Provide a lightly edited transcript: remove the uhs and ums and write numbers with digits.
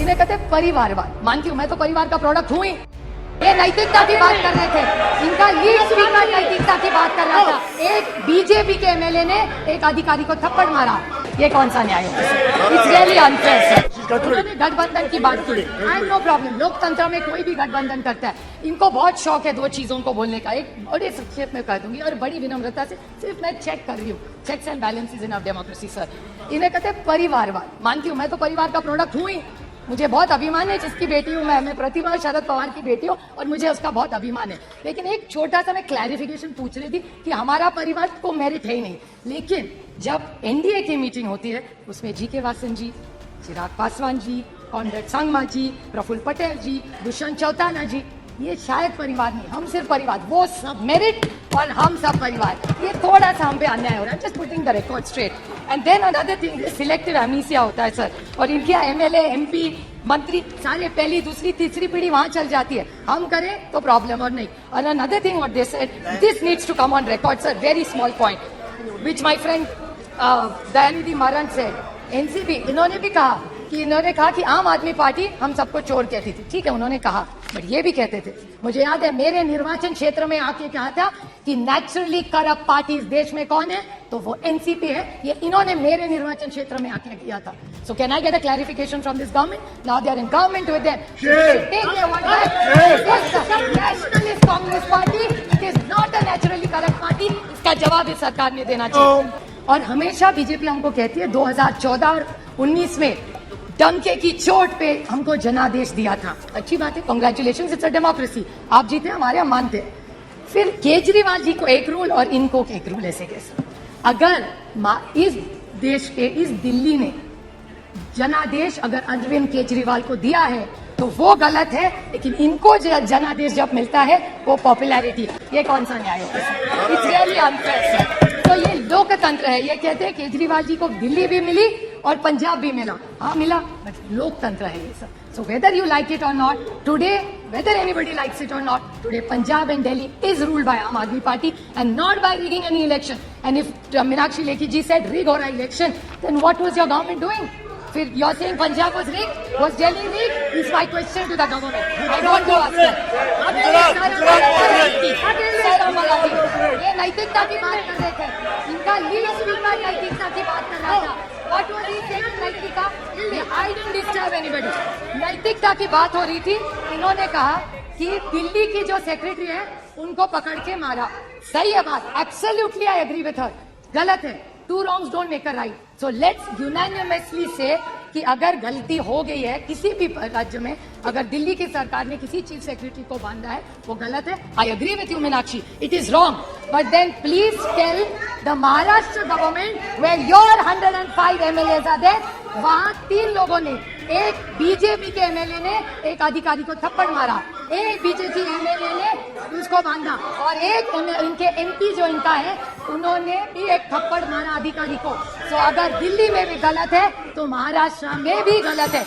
इन्हें कहते हैं परिवारवाद। मानती हूँ, मैं तो परिवार का प्रोडक्ट हूँ ही। ये नैतिकता की बात कर रहे थे, इनका लीड स्पीकर नैतिकता की बात कर रहा था। एक बीजेपी के एमएलए ने एक अधिकारी को थप्पड़ मारा, ये कौन सा न्याय होगा? It's really unfair. उन्होंने गठबंधन की बात की, आई नो प्रॉब्लम, लोकतंत्र में कोई भी गठबंधन करता है। इनको बहुत शौक है दो चीजों को बोलने का, एक बड़े संक्षेप में कह दूंगी और बड़ी विनम्रता से, सिर्फ मैं चेक कर रही हूँ, checks and balances in a democracy sir. इन्हें कहते हैं परिवारवाद। मानती हूँ, मैं तो परिवार का प्रोडक्ट हूँ ही, मुझे बहुत अभिमान है जिसकी बेटी हूँ मैं प्रतिभा शरद पवार की बेटी हूँ और मुझे उसका बहुत अभिमान है। लेकिन एक छोटा सा मैं क्लैरिफिकेशन पूछ रही थी कि हमारा परिवार को मेरिट है ही नहीं, लेकिन जब एनडीए की मीटिंग होती है उसमें जी.के. वासन जी, चिराग पासवान जी, कॉमरेड संगमा जी, प्रफुल्ल पटेल जी, दुष्यंत चौटाला जी, ये शायद परिवार नहीं, हम सिर्फ परिवार, वो सब मेरिट और हम सब परिवार। ये थोड़ा सा हम पे अन्याय हो रहा है, just putting the record straight. And then another thing, selective amnesia होता है सर, और इनके एमएलए, एमपी, मंत्री सारे पहली, दूसरी, तीसरी पीढ़ी वहां चल जाती है। हम करें तो प्रॉब्लम और नहीं। और another thing what they said, this needs to come on record sir, very small point which my friend Dayanidhi Maran से एनसीपी, इन्होंने भी कहा कि आम आदमी पार्टी हम सबको चोर कहती थी। ठीक है, उन्होंने कहा, बट ये भी कहते थे, मुझे याद है मेरे निर्वाचन क्षेत्र में आके कहा था कि नेचुरली करप्ट पार्टी इस देश में कौन है, तो वो एनसीपी है। ये इन्होंने मेरे निर्वाचन क्षेत्र में आके किया था। So can I get a clarification from this government? Now they are in government with them, take their word back. Nationalist Congress Party is not a naturally corrupt party. इसका जवाब इस सरकार ने देना चाहिए। और हमेशा बीजेपी हमको कहती है 2014 और 19 में डंके की चोट पे हमको जनादेश दिया था। अच्छी बात है, कांग्रेचुलेशंस, इट्स अ डेमोक्रेसी। आप जीते, हमारे हम मानते हैं। फिर केजरीवाल जी को एक रूल और इनको एक रूल, ऐसे कैसे? अगर इस देश के, इस दिल्ली ने जनादेश अगर अरविंद केजरीवाल को दिया है तो वो गलत है, लेकिन इनको जनादेश जब मिलता है वो पॉपुलैरिटी, ये कौन सा न्याय होगा? It's really unfair. तो ये लोकतंत्र है। ये कहते हैं केजरीवाल जी को दिल्ली भी मिली और पंजाब भी मिला, हाँ मिला, बट लोकतंत्र है ये सब। So whether you like it or not, today, whether anybody likes it or not, today Punjab and Delhi is ruled by Aam Aadmi Party and not by rigging any election. And if Meenakshi Lekhi ji said rig or election, then what was your government doing? फिर you're saying Punjab was rigged, was Delhi rigged? Is my question to the government. I don't know answer. ये नैतिकता की बात कर रहे थे, इनका lead speaker नैतिकता की बात कर रहा था। What was he saying? नैतिकता, I didn't disturb anybody. नैतिकता की बात हो रही थी। इन्होंने कहा कि दिल्ली की जो सेक्रेटरी है उनको पकड़ के मारा। सही है बात, absolutely I agree with her. गलत है, two wrongs don't make a right. So let's unanimously say कि अगर गलती हो गई है किसी भी राज्य में, अगर दिल्ली की सरकार ने किसी चीफ सेक्रेटरी को बांधा है वो गलत है। I agree with you Meenakshi, it is wrong, but then please tell the Maharashtra government where your 105 MLAs are there, वहां 3 लोगों ने, एक बीजेपी के एमएलए ने एक अधिकारी को थप्पड़ मारा, एक बीजेपी एमएलए ने उसको बांधा, और एक इनके एमपी जो इनका है उन्होंने भी एक थप्पड़ मारा अधिकारी को। तो अगर दिल्ली में भी गलत है तो महाराष्ट्र में भी गलत है।